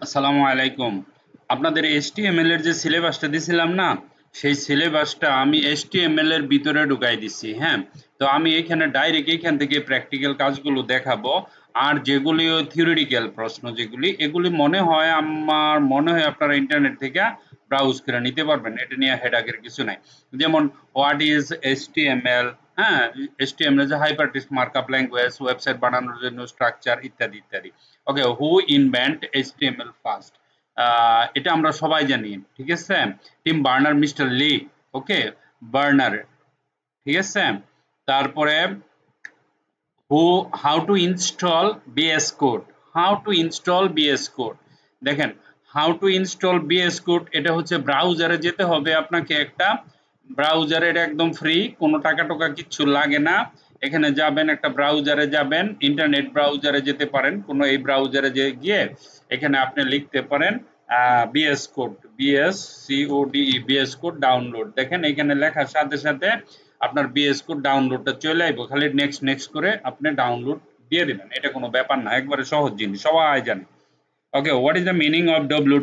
আসসালামু আলাইকুম। আপনাদের HTML এর যে সিলেবাসটা দিছিলাম না, সেই সিলেবাসটা আমি HTML এর ভিতরে ঢুকাই দিছি। হ্যাঁ, তো আমি এখানে ডাইরেক্ট এখান থেকে প্র্যাকটিক্যাল কাজগুলো দেখাবো। আর যেগুলি থিওরিটিক্যাল প্রশ্ন যেগুলি, এগুলি আমার মনে হয় আপনারা ইন্টারনেট থেকে ব্রাউজ করে নিতে পারবেন। এটা নিয়ে হেডাকের কিছু নাই। যেমন হোয়াট ইজ HTML, হ্যাঁ, HTML যে hyper text markup language, website বানানোর জন্য স্ট্রাকচার ইত্যাদি ইত্যাদি। Okay, who invent HTML first, এটা আমরা সবাই জানি, ঠিক আছে। Tim Berner, mister Lee. Okay, Berner, ঠিক আছে। তারপরে who, how to install VS code, how to install VS code. দেখেন, how to install VS code, এটা হচ্ছে ব্রাউজারে যেতে হবে আপনাকে। একটা ব্রাউজারে, এটা একদম ফ্রি, কোনো টাকা টোকা কিচ্ছু লাগে না। এখানে যাবেন, একটা ব্রাউজারে যাবেন, ইন্টারনেট ব্রাউজারে যেতে পারেন, কোনো এই ব্রাউজারে গিয়ে এখানে আপনি লিখতে পারেন BS code, BS code download. দেখেন এখানে লেখার সাথে সাথে আপনার বিএস কোড ডাউনলোডটা চলে আসবে, খালি নেক্সট নেক্সট করে আপনি ডাউনলোড দিয়ে দিবেন। এটা কোনো ব্যাপার না, একবারে সহজ জিনিস, সবাই জানে। Okay, what is the meaning of W?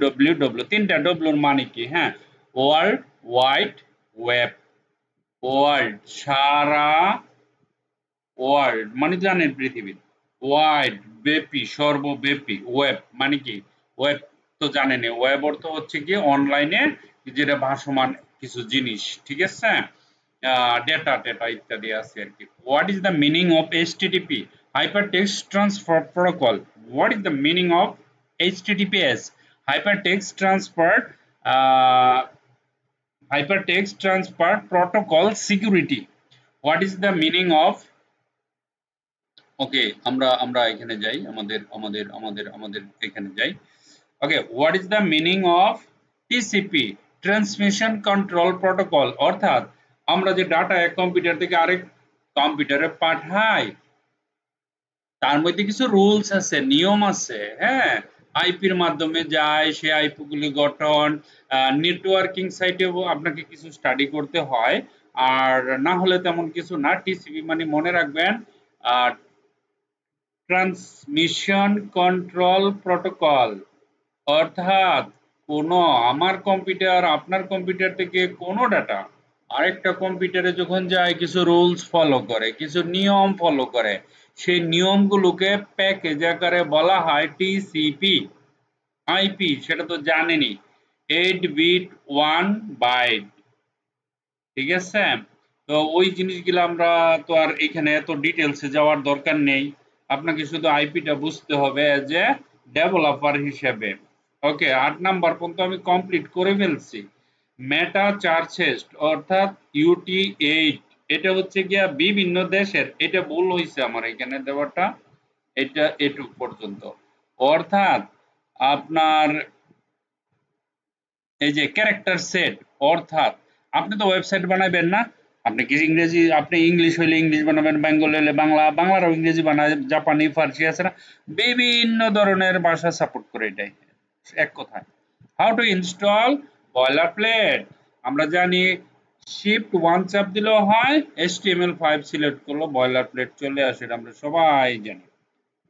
তিনটা ডব্লিউর মানে কি? হ্যাঁ, ওয়ার্ল্ড ওয়াইড ওয়েব। ওয়ার্ল্ড, সারা ওয়ার্ল্ড মানে জানেন পৃথিবীর। ওয়াইড, ব্যাপী, সর্বব্যাপী। ওয়েব মানে কি? ওয়েব তো জানেন, ওয়েব অর্থ হচ্ছে কি অনলাইনে যেটা ভাসমান কিছু জিনিস, ঠিক আছে। ডেটা টেটা ইত্যাদি আছে আর কি। What is the meaning of HTTP? Hyper text transfer protocol. What is the meaning of HTTPS? Hyper text transfer, hypertext transfer protocol security. What is the meaning of? Okay, আমরা আমরা এখানে যাই, আমাদের এখানে যাই। Okay, what is the meaning of TCP? Transmission control protocol. অর্থাৎ আমরা যে ডাটা এক কম্পিউটার থেকে আরেক কম্পিউটারে পাঠাই, তার মধ্যে কিছু রুলস আছে, নিয়ম আছে। হ্যাঁ, আইপির মাধ্যমে যায়, সে আইপি গুলি গঠন, নেটওয়ার্কিং সাইটেও আপনাকে কিছু স্টাডি করতে হয়। আর না হলে তেমন কিছু না। টিসিপি মানে মনে রাখবেন, ট্রান্সমিশন কন্ট্রোল প্রোটোকল। অর্থাৎ কোনো, আমার কম্পিউটার আপনার কম্পিউটার থেকে কোনো ডাটা আরেকটা কম্পিউটারে যখন যায়, কিছু রুলস ফলো করে, কিছু নিয়ম ফলো করে, সেই নিয়মগুলোকে প্যাকেজ আকারে বলা হয় টিসিপি। আইপি সেটা তো জানেনই, 8 বিট 1 বাইট, ঠিক আছে। তো ওই জিনিসগুলো আমরা তো আর এখানে এত ডিটেলসে যাওয়ার দরকার নেই। আপনাকে শুধু আইপিটা বুঝতে হবে এজ এ ডেভেলপার হিসেবে। ওকে, 8 নাম্বার পর্যন্ত আমি কমপ্লিট করে ফেলছি। মেটা চার্চেস অর্থাৎ UT8, এটা হচ্ছে গিয়া বিভিন্ন দেশের, এটা ভুল হয়েছে আমার এখানে দেওয়াটা, এটা এটুক পর্যন্ত। অর্থাৎ আপনার এই যে ক্যারেক্টার সেট, অর্থাৎ আপনি তো ওয়েবসাইট বানাবেন না, আপনি কি ইংরেজি, আপনি ইংলিশ হইলে ইংলিশ বানাবেন, বেঙ্গল হইলে বাংলা, বাংলারও ইংরেজি বানায়, জাপানি, ফার্সি আছে না, বিভিন্ন ধরনের ভাষা সাপোর্ট করে এটাই, এক কথায়। How to install boiler plate? আমরা জানি শিফট 1 চাপ দিলেও হয়, HTML5 সিলেক্ট করলো বয়লার প্লেট চলে আসে, এটা আমরা সবাই জানি।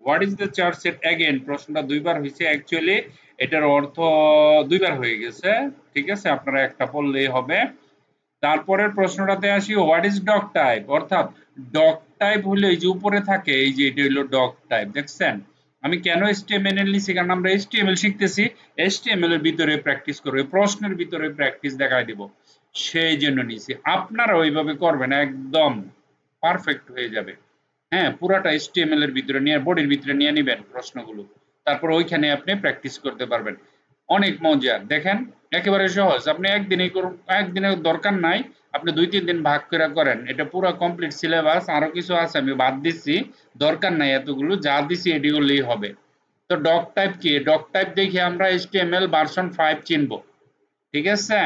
What is the charge set? Again প্রশ্নটা দুইবার হয়েছে, অ্যাকচুয়ালি এটার অর্থ দুইবার হয়ে গেছে, ঠিক আছে, আপনারা একটা পড়লেই হবে। তারপরের প্রশ্নটাতে আসি, হোয়াট ইজ ডক টাইপ? অর্থাৎ ডক টাইপ হলো এই যে উপরে থাকে, এই যে এটা হলো ডক টাইপ, দেখছেন। আমি কেন HTML নিছি? কারণ আমরা HTML শিখতেছি, HTML এর ভিতরে প্র্যাকটিস করবে, প্রশ্নের ভিতরে প্র্যাকটিস দেখাই দিব, সেই জন্য নিছি। আপনারা ওইভাবে করবেন, একদম পারফেক্ট হয়ে যাবে। হ্যাঁ, পুরাটা HTML এর ভিতরে নিয়ে, বডির ভিতরে নিয়ে নিবেন প্রশ্নগুলো, তারপর ওইখানে আপনি প্র্যাকটিস করতে পারবেন। অনেক মজার, দেখেন একেবারে সহজ। আপনি একদিনেই করুন, একদিনের দরকার নাই, আপনি 2-3 দিন ভাগ করে করেন, এটা পুরো কমপ্লিট সিলেবাস। আরো কিছু আছে আমি বাদ দিচ্ছি, দরকার নাই এতগুলো, যা দিছি এটি করলেই হবে। তো ডক টাইপ কি? ডক টাইপ দেখে আমরা HTML ভার্সন 5 চিনব, ঠিক আছে।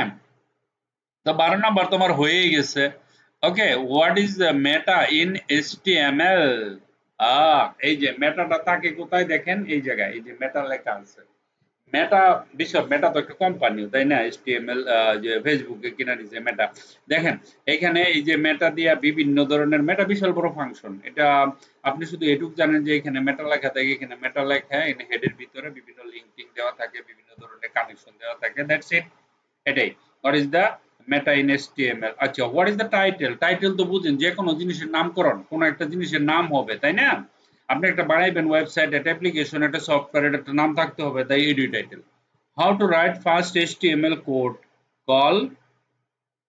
তো 12 নাম্বার তোমার হয়েই গেছে। Okay, what is meta in HTML? এই যে মেটাটা থাকে কোথায় দেখেন, এই জায়গায় এই যে মেটা লেখা আছে। মেটা, বিশপ মেটা তো একটা কোম্পানিও, তাই না? HTML যে ফেসবুকে কিনা নিছে মেটা। দেখেন এখানে এই যে মেটা দিয়া বিভিন্ন ধরনের, মেটা বিশাল বড় ফাংশন। এটা আপনি শুধু এটুক জানেন যে এখানে মেটা লেখা থাকে, এখানে মেটা লেখা, এখানে হেডের ভিতরে বিভিন্ন লিঙ্ক টিঙ্ক দেওয়া থাকে, বিভিন্ন ধরনের কানেকশন দেওয়া থাকে, দ্যাটস ইট। এটাই what is the meta in HTML। আচ্ছা, what is the title? Title তো বুঝেন, যে কোনো জিনিসের নামকরণ, কোনো একটা জিনিসের নাম হবে, তাই না? আপনি একটা বানাইবেন ওয়েবসাইট, একটা অ্যাপ্লিকেশন, একটা সফটওয়্যার, একটা নাম থাকতে হবে, তাই add title. How to write first HTML code call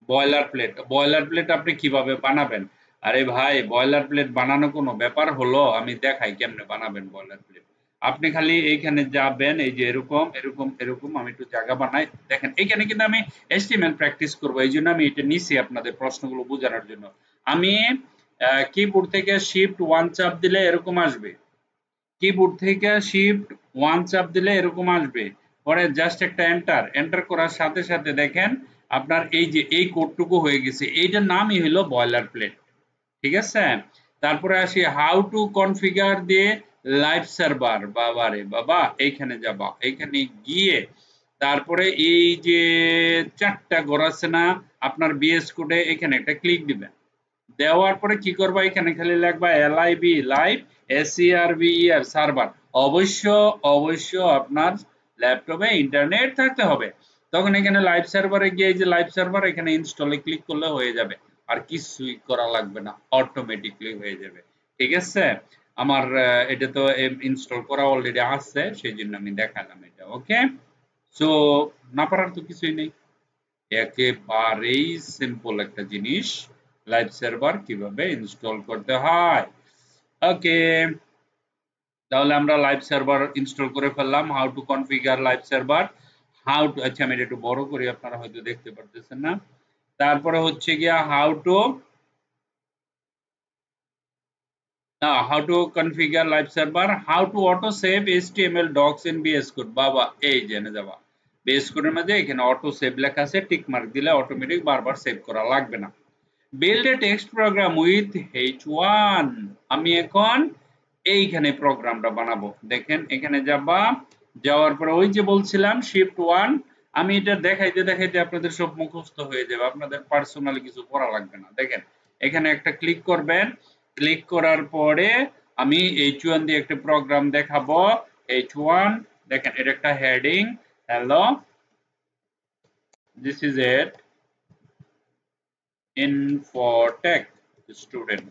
boiler plate. Boiler plate আপনি কিভাবে বানাবেন? আরে ভাই, বয়লার প্লেট বানানো কোনো ব্যাপার হলো? আমি দেখাই কেমনে বানাবেন বয়লার প্লেট। আপনি খালি এইখানে যাবেন, এই যে এরকম এরকম এরকম, আমি একটু জায়গা বানাই, দেখেন এইখানে কিন্তু আমি HTML প্র্যাকটিস করবো, এই জন্য আমি এটা নিছি আপনাদের প্রশ্নগুলো বোঝানোর জন্য। আমি কিবোর্ড থেকে শিফট 1 চাপ দিলে এরকম আসবে, কিবোর্ড থেকে শিফট 1 চাপ দিলে এরকম আসবে, পরে জাস্ট একটা এন্টার, এন্টার করার সাথে সাথে দেখেন আপনার এই যে এই কোডটুকু হয়ে গেছে, এইটার নামই হলো বয়লার প্লেট। ঠিক আছে? তারপরে আসি হাউ টু কনফিগার দিয়ে লাইভ সার্ভার। বাবারে বাবা, এইখানে যাবা, এইখানে গিয়ে তারপরে এই যে চারটা ঘর আছে না আপনার বিএস কোডে, এখানে একটা ক্লিক দিবেন, দেওয়ার পরে কি করবা, এখানে খালি লিখবা LIV লাইভ SERVER সার্ভার। অবশ্য অবশ্য আপনার ল্যাপটপে ইন্টারনেট থাকতে হবে। তখন এখানে লাইভ সার্ভারে গিয়ে এই যে লাইভ সার্ভার, এখানে ইনস্টলে ক্লিক করলে হয়ে যাবে, আর কিছুই করা লাগবে না, অটোমেটিকলি হয়ে যাবে। ঠিক আছে? আমার এটা তো ইনস্টল করা অলরেডি আছে, সেই জন্য আমি দেখালাম এটা। ওকে, সো না পারার তো কিছুই নেই, একেবারেই সিম্পল একটা জিনিস, লাইভ সার্ভার কিভাবে ইনস্টল করতে হয়। ওকে, তাহলে আমরা লাইভ সার্ভার ইনস্টল করে ফেললাম। How to configure live server, how to, আচ্ছা আমি এটা একটু বড় করি, আপনারা হয়তো দেখতে পারতেছেন না। তারপরে হচ্ছে গিয়া how to configure live server, how to auto save HTML docs in VS Code। বাবা, এই জেনে যাবা VS Code এর মধ্যে এখানে অটো সেভ লেখা আছে, টিক মার্ক দিলে অটোমেটিক বারবার সেভ করা লাগবে না। Build a text program with H1। আমি এখন এইখানে প্রোগ্রামটা বানাবো, দেখেন এখানে যাবা, যাওয়ার পরে ওই যে বলছিলাম শিফট 1, আমি এটা দেখাইতে দেখাইতে আপনাদের সব মুখস্থ হয়ে যাবে, আপনাদের পার্সোনালি কিছু করা লাগবে না। দেখেন এখানে একটা ক্লিক করবেন, ক্লিক করার পরে আমি H1 দিয়ে একটা প্রোগ্রাম দেখাবো। H1, দেখেন এটা একটা heading, hello this is it Infotech student।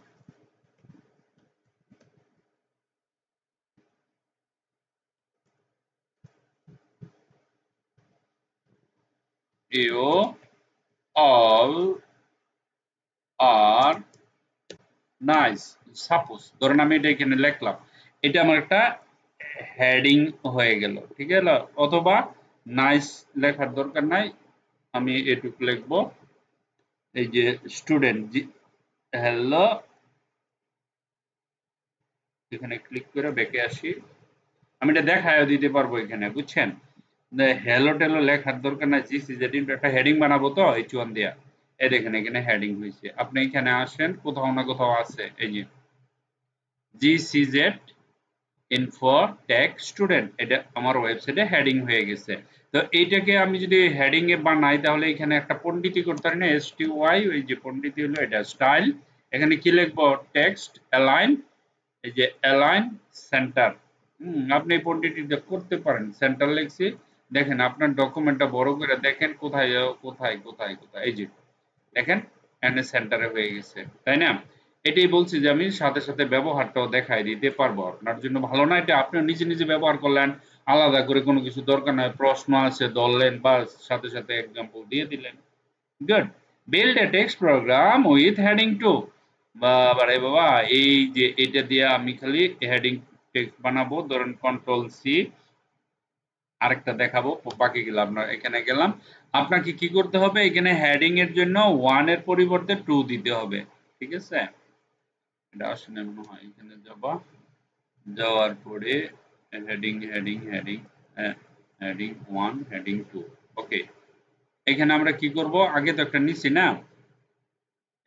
You all are nice। Suppose ধরেন আমি এটা এখানে লিখলাম, এটা আমার একটা হেডিং হয়ে গেল, ঠিক আছে? অথবা নাইস লেখার দরকার নাই, আমি এটুকু লিখবো, এই যে স্টুডেন্ট, হ্যালো, এখানে ক্লিক করে ব্যাকে আসি, আমি এটা দেখায়ও দিতে পারবো এখানে, বুঝছেন? হ্যালো টেলো লেখার দরকার নাই, জিসি যেটি একটা হেডিং বানাবো তো H1 দিয়া, এই দেখেন এখানে হেডিং হয়েছে। আপনি এখানে আসেন, কোথাও না কোথাও আছে এই যে GCZ Infotech স্টুডেন্ট, এটা আমার ওয়েবসাইটে হেডিং হয়ে গেছে। তো এইটাকে আমি যদি হেডিং এ বানাই, তাহলে এখানে একটা পণ্ডিতি করতে পারি না, STY, ওই যে পণ্ডিতি হলো এটা স্টাইল, এখানে কি লিখবো, টেক্সট অ্যালাইন, এই যে অ্যালাইন সেন্টার। আপনি এই পণ্ডিতিটা করতে পারেন, সেন্টার লিখছি, দেখেন আপনার ডকুমেন্টটা বড় করে দেখেন কোথায় কোথায় কোথায় কোথায়, এই যে দেখেন এখানে সেন্টারে হয়ে গেছে, তাই না? এটাই বলছি যে আমি সাথে সাথে ব্যবহারটাও দেখাই দিতে পারবো, আপনার জন্য ভালো না? এটা আপনি নিজে নিজে ব্যবহার করলেন, আলাদা করে কোনো কিছু দরকার নাই, প্রশ্ন আছে ধরলেন, বা সাথে সাথে এক্সাম্পল দিয়ে দিলেন। Good. Build a text program with heading two. বাবা রে বাবা, এই যে এটা দিয়ে আমি খালি হেডিং টেক্সট বানাবো, ধরেন কন্ট্রোল সি, আরেকটা দেখাবো, বাকিগুলো আপনার এখানে গেলাম। আপনাকে কি করতে হবে, এখানে হেডিং এর জন্য 1 এর পরিবর্তে 2 দিতে হবে। ঠিক আছে? এটা আসলে মনে হয় এখানে যাবা, যাওয়ার পরে heading heading heading heading 1 heading 2। ওকে, এখানে আমরা কি করব, আগে তো একটা নিছি না,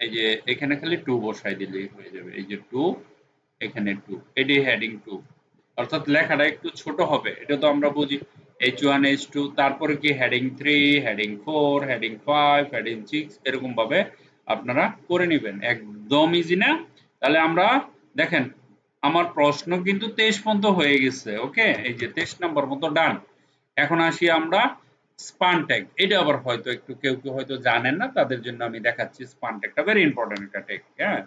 এই যে এখানে খালি 2 বসাই দিলেই হয়ে যাবে, এই যে 2, এখানে 2, এটি হেডিং 2, অর্থাৎ লেখাটা একটু ছোট হবে, এটা তো আমরা বুঝি। H1 H2, তারপরে কি হেডিং 3, হেডিং 4, হেডিং 5, হেডিং 6, এরকম ভাবে আপনারা করে নেবেন, একদম ইজি না? তাহলে আমরা দেখেন আমার প্রশ্ন কিন্তু 23 পর্যন্ত হয়ে গেছে। ওকে, এই যে 23 নম্বর মতো ডান। এখন আসি আমরা স্পান ট্যাগ। এটা আবার হয়তো একটু কেউ কেউ হয়তো জানেন না, তাদের জন্য আমি দেখাচ্ছি। স্পান ট্যাগটা ভেরি ইম্পর্টেন্ট একটা ট্যাগ। হ্যাঁ,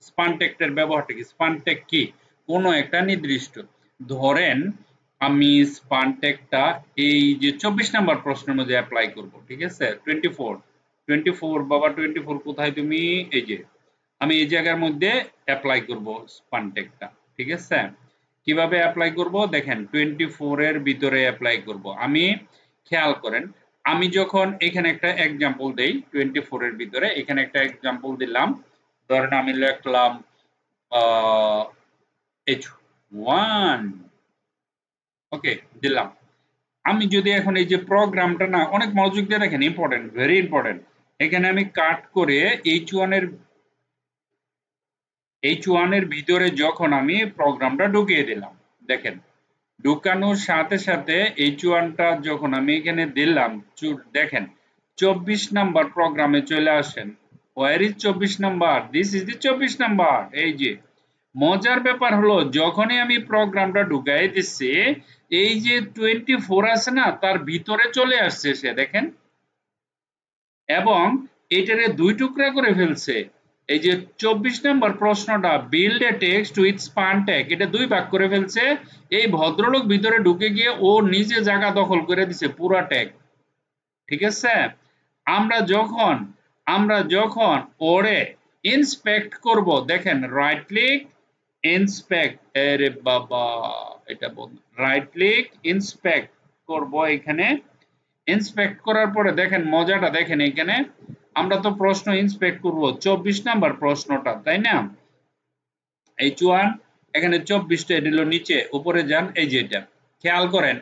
স্পান ট্যাগটার ব্যবহারটা কি? স্পান ট্যাগ কি? কোনো একটা নির্দিষ্ট, ধরেন আমি স্পান ট্যাগটা এই যে 24 নাম্বার প্রশ্নের মধ্যে অ্যাপ্লাই করব, ঠিক আছে? 24 বাবা, 24 কোথায় তুমি? এই যে আমি এই জায়গার মধ্যে অ্যাপ্লাই করব স্পান ট্যাগটা, ঠিক আছে? কিভাবে অ্যাপ্লাই করব দেখেন, 24 এর ভিতরে অ্যাপ্লাই করব আমি। খেয়াল করেন, আমি যখন এখানে একটা এক্সাম্পল দেই 24 এর ভিতরে, এখানে একটা এক্সাম্পল দিলাম, ধরেন আমি লিখলাম H1, ওকে, দিলাম। আমি যদি এখন এই যে প্রোগ্রামটা, না অনেক মনোযোগ দিয়ে দেখেন, ইম্পর্টেন্ট, ভেরি ইম্পর্টেন্ট। এখানে আমি কাট করে H1 এর ভিতরে যখন আমি প্রোগ্রামটা ঢুকিয়ে দিলাম, দেখেন ঢুকানোর সাথে সাথে H1 টা যখন আমি এখানে দিলাম, দেখেন 24 নাম্বার প্রোগ্রামে চলে আসেন। Where is 24 number? This is the 24 number. এই যে মজার ব্যাপার হলো, যখনই আমি প্রোগ্রামটা ঢুকাই দিচ্ছি, এই যে 24 আছে না, তার ভিতরে চলে আসছে সে, দেখেন, এবং এটারে দুই টুকরা করে ফেলছে। এই যে 24 নম্বর প্রশ্নটা, build a text with span tag, এটা দুই ভাগ করে ফেলছে। এই ভদ্রলোক ভিতরে ঢুকে গিয়ে ও নিজে জায়গা দখল করে দিছে পুরা ট্যাগ, ঠিক আছে? আমরা যখন ওরে ইন্সপেক্ট করব, দেখেন রাইট ক্লিক, ইন্সপেক্ট, আরে বাবা, এটা বন্ধ, রাইট ক্লিক ইন্সপেক্ট করব। এখানে ইন্সপেক্ট করার পরে দেখেন মজাটা, দেখেন এখানে আমরা তো প্রশ্ন ইন্সপেক্ট করব 24 নাম্বার প্রশ্নটা, তাই না? H1, এখানে 24টা, এটা হলো নিচে, উপরে যান, এই যে এটা খেয়াল করেন,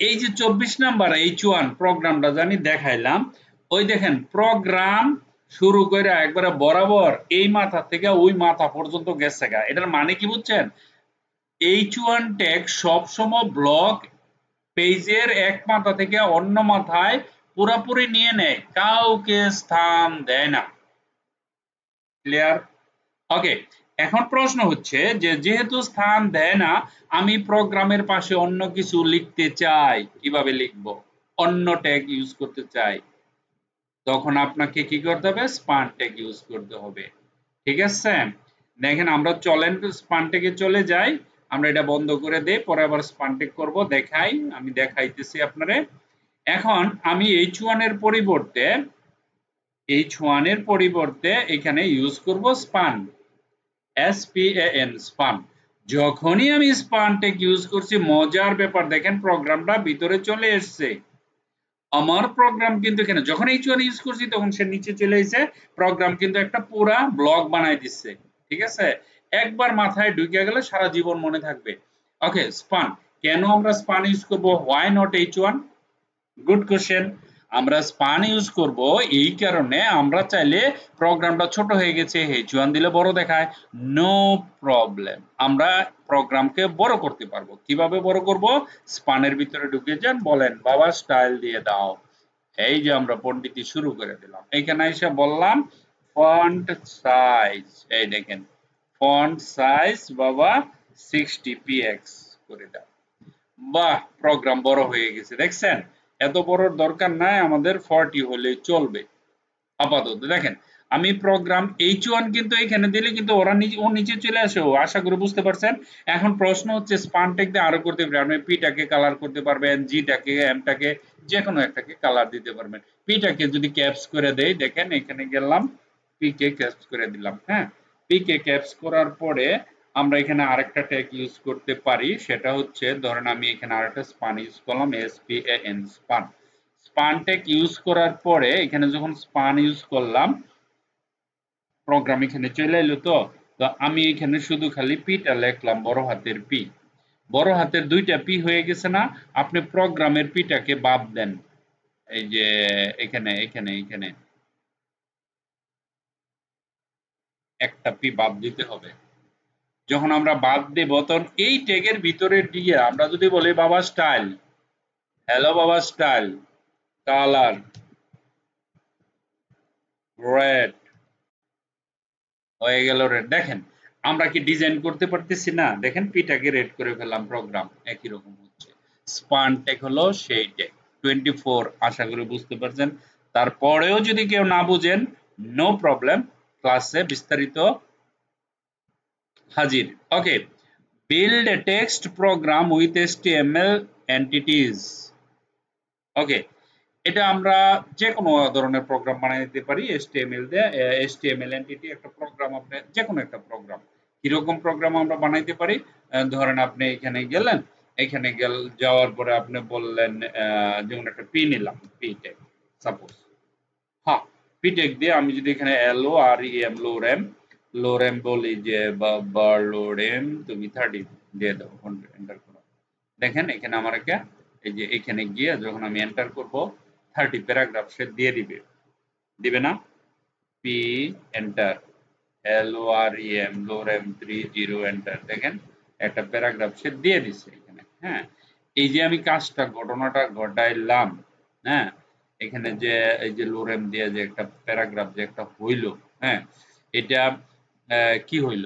এই যে 24 নাম্বার H1 প্রোগ্রামটা জানি দেখাইলাম, ওই দেখেন প্রোগ্রাম শুরু করে একবারে বরাবর এই মাথা থেকে ওই মাথা পর্যন্ত গেছে গা। এটার মানে কি বুঝছেন? H1 ট্যাগ সবসময় ব্লক পেজের এক মাথা থেকে অন্য মাথায় পুরোপুরি নিয়ে নেয়, কাউকে স্থান দেয় না। ক্লিয়ার? ওকে, এখন প্রশ্ন হচ্ছে যে যেহেতু স্থান দেয় না, আমি প্রোগ্রামের পাশে অন্য কিছু লিখতে চাই, কিভাবে লিখব? অন্য ট্যাগ ইউজ করতে চাই, তখন আপনাকে কি করতে হবে? স্পান ট্যাগ ইউজ করতে হবে, ঠিক আছে? দেখেন আমরা চলেন স্পান ট্যাগে চলে যাই, আমরা এটা বন্ধ করে দেই, পরে আবার স্পান ট্যাগ করব, দেখাই, আমি দেখাইতেছি আপনারে। এখন আমি H1 এর পরিবর্তে এখানে ইউজ করব স্পান, SPAN, স্পান। যখনই আমি স্পান ট্যাগ ইউজ করছি, মজার ব্যাপার দেখেন, প্রোগ্রামটা ভিতরে চলে এসেছে। আমার প্রোগ্রাম কিন্তু এখানে যখন H1 ইউজ করছি, তখন সে নিচে চলে এসে প্রোগ্রাম কিন্তু একটা পুরা ব্লক বানাই দিচ্ছে, ঠিক আছে? একবার মাথায় ঢুকে গেলে সারা জীবন মনে থাকবে। ওকে, স্পান, কেন আমরা স্পান ইউজ করব? Why not H1? Good question. আমরা স্পান ইউজ করব এই কারণে, আমরা চাইলে প্রোগ্রামটা ছোট হয়ে গেছে, H1 দিলে বড় দেখায়, নো প্রবলেম, আমরা প্রোগ্রামকে বড় করতে পারবো। কিভাবে বড় করব? স্পানের ভিতরে ঢুকে যান, বলেন বাবা স্টাইল দিয়ে দাও, এই যে আমরা পণ্ডিতি শুরু করে দিলাম। এখানে এসে বললাম ফন্ট সাইজ, এই দেখেন ফন্ট সাইজ বাবা 60px করে দাও। বাহ, প্রোগ্রাম বড় হয়ে গেছে, দেখছেন? এত বড় দরকার নাই, আমাদের 40 হলেই চলবে আপাতত। দেখেন আমি প্রোগ্রাম H1 কিন্তু এখানে দিলে কিন্তু ও নিচে চলে আসে, আশা করি বুঝতে পারছেন। এখন প্রশ্ন হচ্ছে স্পান ট্যাগ দিয়ে আরো করতে পারবেন, আপনি পিটাকে কালার করতে পারবেন, জিটাকে, এমটাকে, যে কোনো একটাকে কালার দিতে পারবেন। পিটাকে যদি ক্যাপস করে দেই, দেখেন এখানে গেলাম, পিকে ক্যাপস করে দিলাম। হ্যাঁ, পিকে ক্যাপস করার পরে আমরা এখানে আরেকটা ট্যাগ ইউজ করতে পারি, সেটা হচ্ছে ধরেন আমি এখানে আরেকটা স্পান ইউজ করলাম, SPAN, span. Span tag use করার পরে এখানে যখন স্পান ইউজ করলাম, প্রোগ্রাম এখানে চলে এলো। তো তো আমি এখানে শুধু খালি পিটা লিখলাম, বড় হাতের পি, বড় হাতের দুইটা পি হয়ে গেছে না? আপনি প্রোগ্রামের পিটাকে বাদ দেন, এই যে এখানে এখানে এখানে একটা পি বাদ দিতে হবে। যখন আমরা বাদ দেব, তখন এই ট্যাগের ভিতরে দিয়ে আমরা যদি বলি বাবা স্টাইল, হ্যালো বাবা স্টাইল, কালার রেড, হয়ে গেল রেড। দেখেন আমরা কি ডিজাইন করতে পারতেছি না? দেখেন পিটাকে রেড করে ফেললাম, প্রোগ্রাম একই রকম হচ্ছে। স্পান ট্যাগ হলো সেই ট্যাগ 24। আশা করি বুঝতে পারছেন। তারপরেও যদি কেউ না বুঝেন, নো প্রবলেম, ক্লাসে বিস্তারিত হাজির। ওকে, build a text program with HTML entities। ওকে, এটা আমরা যে কোনো ধরনের প্রোগ্রাম বানিয়ে দিতে পারি HTML দিয়ে। HTML এন্টিটি একটা প্রোগ্রাম, আপনি যে কোনো একটা প্রোগ্রাম, কিরকম প্রোগ্রাম আমরা বানাইতে পারি, ধরেন আপনি এখানে গেলেন, এখানে যাওয়ার পরে আপনি বললেন যেমন একটা পি নিলাম, পি ট্যাগ সাপোজ। হ্যাঁ, পি ট্যাগ দিয়ে আমি যদি এখানে LOREM লোরেম বলি যে বা লোরেম তুমি 30 দিয়ে দাও, এন্টার করো। দেখেন এখানে আমার একটা, এই যে এখানে গিয়ে যখন আমি এন্টার করব 30 প্যারাগ্রাফ সে দিয়ে দিবে না? P enter, LOREM লোরেম 30 enter. দেখেন একটা প্যারাগ্রাফ সে দিয়ে দিচ্ছে এখানে। হ্যাঁ, এই যে আমি কাজটা ঘটনাটা ঘটাইলাম, হ্যাঁ, এখানে যে এই যে লোরেম দিয়ে যে একটা প্যারাগ্রাফ যে একটা হইল, হ্যাঁ, এটা কি হইল,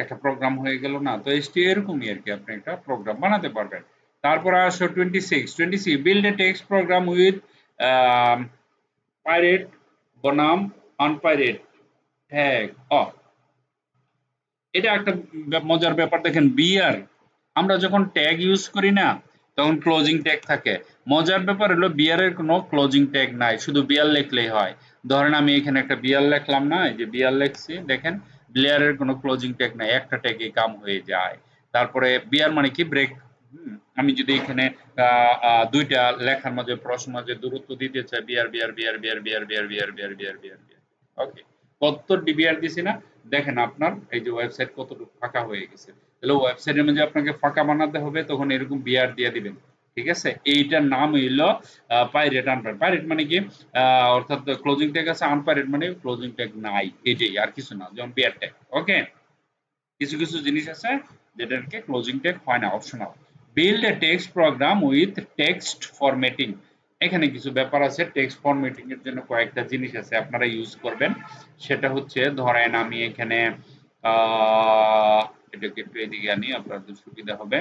একটা প্রোগ্রাম হয়ে গেল না? তো এরকমই আর কি, আপনি একটা প্রোগ্রাম বানাতে পারবেন। তারপরে আসো 26 build a text program with paired বনাম আনপাইরেট ট্যাগ। এটা একটা মজার ব্যাপার। দেখেন বিআর, আমরা যখন ট্যাগ ইউজ করি না তখন ক্লোজিং ট্যাগ থাকে। মজার ব্যাপার হলো বিআর এর কোনো ক্লোজিং ট্যাগ নাই, শুধু বিআর লিখলেই হয়। ধরেন আমি এখানে একটা বিআর লিখলাম না, এই যে বিআর লিখছি, দেখেন বিআর এর কোনো ক্লোজিং ট্যাগ নাই, একটা ট্যাগে কাম হয়ে যায়। তারপরে বিআর মানে কি ব্রেক। আমি যদি এখানে দুইটা লেখার মাঝে প্রশ্ন মাঝে দূরত্ব দিতে চাই, BR BR BR BR BR BR BR BR BR BR BR, okay, কত ডিবিআর দিছি না? দেখেন আপনার এই যে ওয়েবসাইট কতটুকু ফাঁকা হয়ে গেছে। তাহলে ওয়েবসাইটের মধ্যে আপনাকে ফাঁকা বানাতে হবে, তখন এরকম বিআর দিয়ে দিবেন। ঠিক আছে, এইটার নাম হইলো পাইরেট আনপাইরেট। পাইরেট মানে কি, অর্থাৎ ক্লোজিং ট্যাগ আছে, আনপাইরেট মানে ক্লোজিং ট্যাগ নাই, এটাই আর কিছু না, যেমন বিআর ট্যাগ। ওকে, কিছু কিছু জিনিস আছে যেটাকে ক্লোজিং ট্যাগ হয় না, optional. Build a text program with text formatting. এখানে কিছু ব্যাপার আছে, টেক্সট ফরম্যাটিং এর জন্য কয়েকটা জিনিস আছে আপনারা ইউজ করবেন। সেটা হচ্ছে, ধরেন আমি এখানে এটাকে একটু এদিকে আনি, আপনাদের সুবিধা হবে।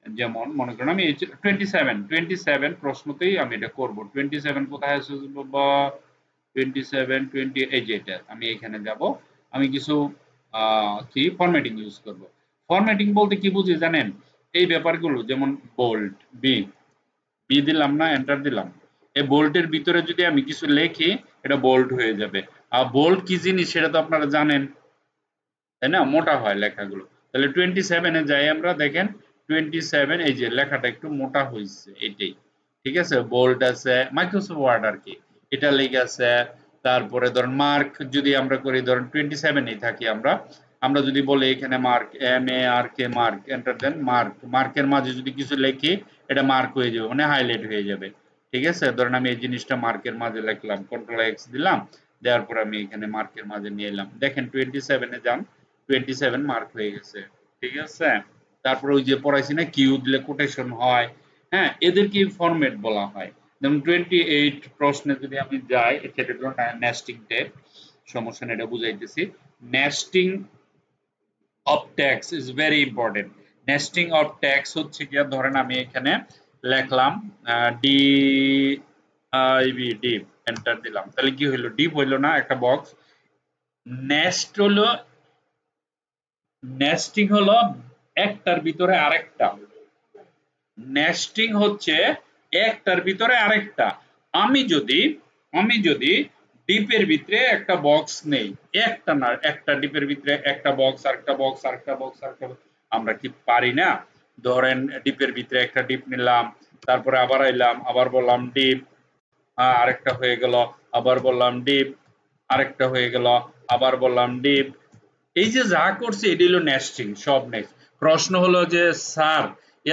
যেমন মনে করেন আমি 27 প্রশ্নতেই আমি এটা করব। 27 কোথায় আছে বাবা? 27 এই যে এটা, আমি এখানে যাব, আমি কিছু কি ফরম্যাটিং ইউজ করব। ফরম্যাটিং বলতে কি বুঝি জানেন? এই ব্যাপারগুলো, যেমন বোল্ড, বি বি দিলাম না, এন্টার দিলাম, এই বোল্টের ভিতরে যদি আমি কিছু লিখি এটা বোল্ড হয়ে যাবে। আর বোল্ড কি জিনিস সেটা তো আপনারা জানেন, তাই না? মোটা হয় লেখাগুলো। তাহলে 27 এ যাই আমরা, দেখেন 27, এই যে লেখাটা একটু মোটা হয়েছে, এটাই। ঠিক আছে, বোল্ড আছে, মাইক্রোসফট ওয়ার্ড আর কি, এটা লেগে আছে। তারপরে ধরেন মার্ক যদি আমরা করি, ধরেন 27 এই থাকি আমরা, আমরা যদি বলি এখানে মার্ক, MARK, মার্ক, এন্টার দেন, মার্কের মাঝে যদি কিছু লিখি এটা মার্ক হয়ে যাবে, মানে হাইলাইট হয়ে যাবে। ঠিক আছে, ধরেন আমি এই জিনিসটা মার্কের মাঝে লিখলাম, কন্ট্রোল এক্স দিলাম, দেওয়ার পর আমি এখানে মার্কের মাঝে নিয়ে এলাম, দেখেন 27 এ যান, 27 মার্ক হয়ে গেছে। ঠিক আছে, তারপরে ওই যে পড়াইছি না, কিউ দিলে কোটেশন হয়, হ্যাঁ, এদেরকে ফরম্যাট বলা হয়। যেমন 28 প্রশ্নে যদি আমি যাই, সেটা হলো নেস্টিং ট্যাগ, সমস্যা নেই, এটা বুঝাইতেছি। Nesting of tags is very important. Nesting of tags হচ্ছে কি, ধরেন আমি এখানে লিখলাম ডি আইবি, ডিপ, এন্টার দিলাম, তাহলে কি হইলো? ডিপ হইলো না, একটা বক্স। নেস্ট হলো, নেস্টিং হলো একটার ভিতরে আরেকটা, নেস্টিং হচ্ছে একটার ভিতরে আরেকটা। আমি যদি ডিপের ভিতরে একটা বক্স নেই, একটা না, একটা ডিপের ভিতরে একটা বক্স, আরেকটা বক্স, আরেকটা বক্স, আরেকটা বক্স, আমরা কি পারি না? ধরেন ডিপের ভিতরে একটা ডিপ নিলাম, তারপরে আবার আইলাম, আবার বললাম ডিপ, আরেকটা হয়ে গেল, আবার বললাম ডিপ, আরেকটা হয়ে গেল, আবার বললাম ডিপ। এই যে যা করছে এটি হলো নেস্টিং, সব নেক্সট। প্রশ্ন হলো যে স্যার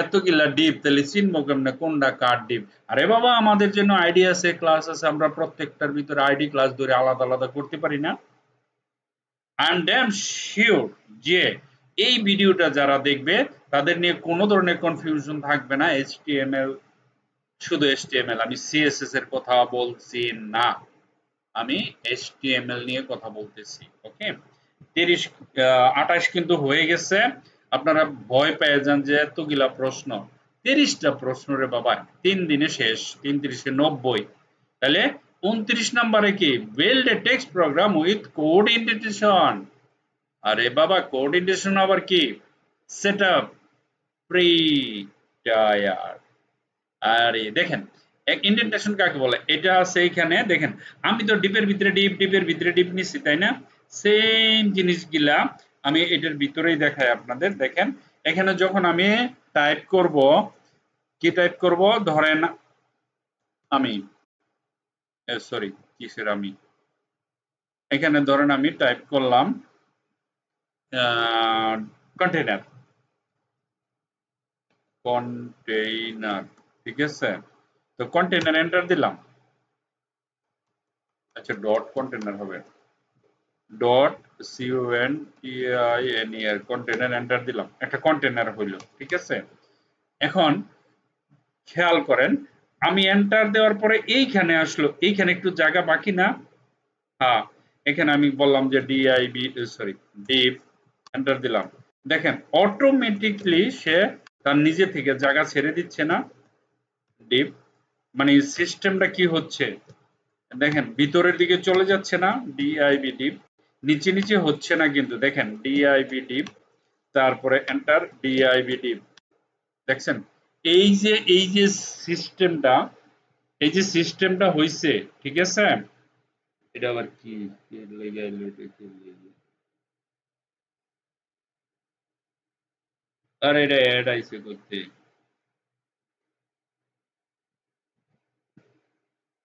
এতগুলা ডিপ, তাহলে চিনবো কেমনে কোনটা কার ডিপ? আরে বাবা, আমাদের জন্য আইডি আছে, ক্লাস আছে, আমরা প্রত্যেকটার ভিতরে আইডি ক্লাস ধরে আলাদা আলাদা করতে পারি না? আই এম ড্যাম শিওর যে এই ভিডিওটা যারা দেখবে তাদের নিয়ে কোনো ধরনের কনফিউশন থাকবে না। HTML, শুধু HTML, আমি CSS এর কথা বলছি না, আমি HTML নিয়ে কথা বলতেছি। ওকে, 28 কিন্তু হয়ে গেছে। আপনারা ভয় পেয়ে যান যে এতগুলা প্রশ্ন, 30টা প্রশ্ন রে বাবা, 3 দিনে শেষ, 3 30 90। তাহলে 29 নম্বরে কি, build a text program with code indentation. আরে বাবা, কোড ইন্ডেন্টেশন আবার কি, সেটআপ প্রি টায়ার। আর দেখেন ইন্ডেন্টেশন কাকে বলে, এটা আছে এখানে দেখেন, আমি তো ডিপের ভিতরে ডিপ, ডিপের ভিতরে ডিপ নিচ্ছি তাই না, সেম জিনিসগুলা আমি এটার ভিতরেই দেখাই আপনাদের। দেখেন এখানে যখন আমি টাইপ করব, কি টাইপ করব, ধরেন আমি সরি কিসের আমি, এখানে ধরেন আমি টাইপ করলাম কন্টেইনার, কন্টেইনার, ঠিক আছে। তো কন্টেইনার এন্টার দিলাম, আচ্ছা ডট কন্টেইনার হবে, ডট CONTAINER কন্টেইনার এন্টার দিলাম, একটা কন্টেইনার হইল, ঠিক আছে। এখন খেয়াল করেন আমি এন্টার দেওয়ার পরে এইখানে আসলো, এইখানে একটু জায়গা বাকি না, হ্যাঁ এখানে আমি বললাম যে ডিপ, এন্টার দিলাম, দেখেন অটোমেটিকলি সে তার নিজে থেকে জায়গা ছেড়ে দিচ্ছে না, ডিপ মানে সিস্টেমটা কি হচ্ছে দেখেন ভিতরের দিকে চলে যাচ্ছে না, DIB ডিপ, নিচে নিচে হচ্ছে না কিন্তু, দেখেন DIB ডিপ, তারপরে এন্টার DIB ডিপ, দেখছেন এই যে সিস্টেমটা, এই যে সিস্টেমটা হইছে, ঠিক আছে। এটা আবার কি আর এটা অ্যাড আইছে করতে,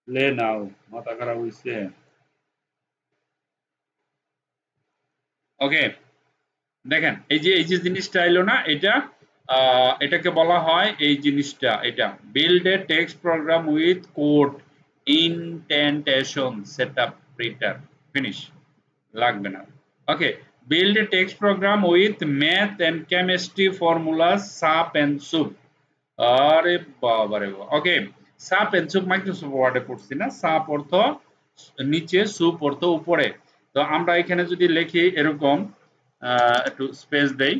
লে নাও মাথা খারাপ হইছে। ওকে দেখেন এই যে জিনিসটা এলো না, এটা এটাকে বলা হয় এই জিনিসটা, এটা build a text program with code indentation setup printer finish, লাগবে না। Okay build a text program with math and chemistry formula sub and sup. আরে বাবা রে বাবা, ওকে সাপ এন্ড সুপ মাইক্রোসফট ওয়ার্ডে পড়ছি না, সাপ অর্থ নিচে, সুপ অর্থ উপরে। তো আমরা এখানে যদি লিখি এরকম, একটু স্পেস দেই,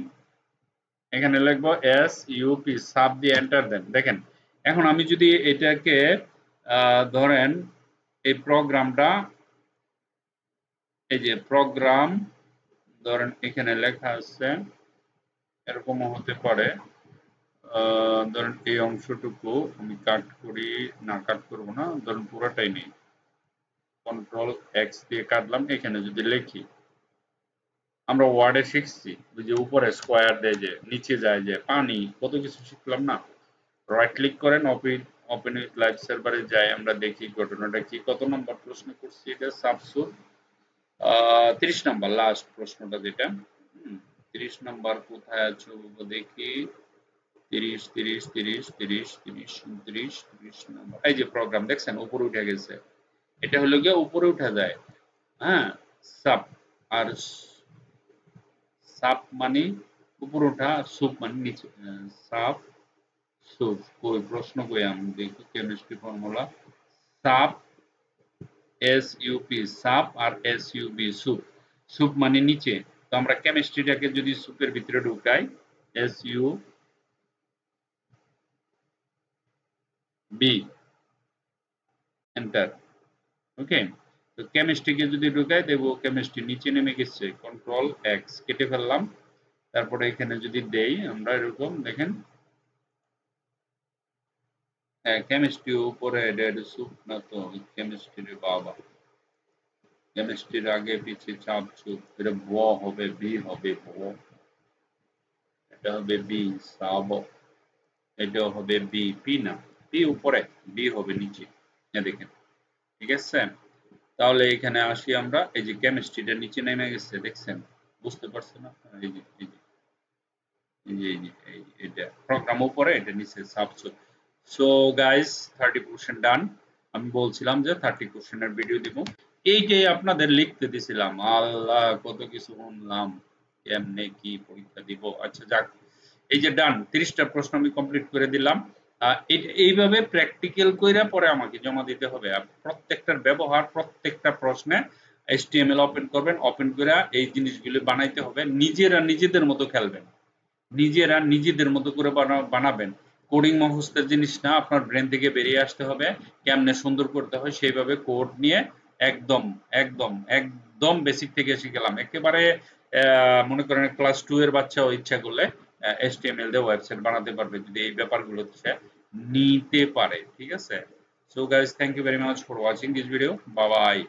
এখানে লিখবো SUP, সাব দিয়ে এন্টার দেন। দেখেন এখন আমি যদি এটাকে ধরেন এই প্রোগ্রামটা, এই যে প্রোগ্রাম ধরেন এখানে লেখা আছে, এরকমও হতে পারে, ধরেন এই অংশটুকু আমি কাট করি, না কাট করবো না, ধরেন পুরোটাই নেই, কন্ট্রোল X দিয়ে কাটলাম, এখানে যদি লিখি, আমরা ওয়ার্ডে শিখছি ওই যে উপরে স্কোয়ার দেয়, যে নিচে যায়, যে পানি, কত কিছু শিখলাম না। রাইট ক্লিক করেন, ওপেন উইথ লাইভ সার্ভারে যাই, আমরা দেখি ঘটনাটা কি, কত নম্বর প্রশ্ন করছি এটা, সাবসুর 30 নম্বর লাস্ট প্রশ্নটা যেটা, 30 নম্বর কোথায় আছো দেখি, 30 30 30 30 30 29 30 নম্বর, এই যে প্রোগ্রাম দেখছেন উপরে উঠে গেছে, এটা হলো গিয়ে উপরে উঠা যায়, হ্যাঁ সাব, আর সাপ মানে উপর ওঠা, সুপ মানে নিচে, সাপ সুপ, কই প্রশ্ন কই আমি দেখি, কেমিস্ট্রি ফর্মুলা সাপ SUP, সাপ আর SUB সুপ, সুপ মানে নিচে। তো আমরা কেমিস্ট্রিটাকে যদি সুপের ভিতরে ঢুকাই, SUB এন্টার, ওকে। তো কেমিস্ট্রিকে যদি ঢুকাই দেবো, কেমিস্ট্রি নিচে নেমে গেছে, কন্ট্রোল X কেটে ফেললাম, তারপরে এখানে যদি দেই আমরা এরকম দেখেন, কেমিস্ট্রি উপরে, এটা সুপ না তো, কেমিস্ট্রি বাবা, কেমিস্ট্রির আগে পিছে চাপ চুপ, এটা ব হবে, বি হবে, ব, এটা হবে বি সাব, এটা হবে বি, পি না, পি উপরে, বি হবে নিচে, দেখেন, ঠিক আছে। তাহলে এখানে আসি আমরা, এই যে কেমিস্ট্রিটা নিচে নেমে গেছে, দেখছেন, বুঝতে পারছেন আপনারা, এই যে এই যে এটা প্রোগ্রাম উপরে, এটা নিচে সাবসুট। সো গাইস 30 কোশ্চেন ডান। আমি বলছিলাম যে 30 কোশ্চেনের ভিডিও দিব, এইটাই আপনাদের লিখতে দিছিলাম, আল্লাহ কত কিছু শুনলাম, কেমনে কি পরীক্ষা দিব। আচ্ছা যাক, এই যে ডান, 30টা প্রশ্ন আমি কমপ্লিট করে দিলাম। এইভাবে প্র্যাকটিক্যাল কইরা পরে আমাকে জমা দিতে হবে। প্রত্যেকটার ব্যবহার, প্রত্যেকটা প্রশ্নে HTML ওপেন করবেন, ওপেন করে এই জিনিসগুলো বানাইতে হবে, নিজেরা নিজেদের মতো খেলবেন, নিজেরা নিজেদের মতো করে বানাবেন। কোডিং মুখস্থের জিনিস না, আপনার ব্রেন থেকে বেরিয়ে আসতে হবে, কেমনে সুন্দর করতে হয় সেইভাবে কোড নিয়ে একদম একদম একদম বেসিক থেকে শিখলাম একেবারে। মনে করেন ক্লাস 2 এর বাচ্চাও ইচ্ছা করলে HTML দিয়ে ওয়েবসাইট বানাতে পারবে যদি এই ব্যাপারগুলো সে নিতে পারে। ঠিক আছে? So guys, thank you very much for watching this video. Bye by.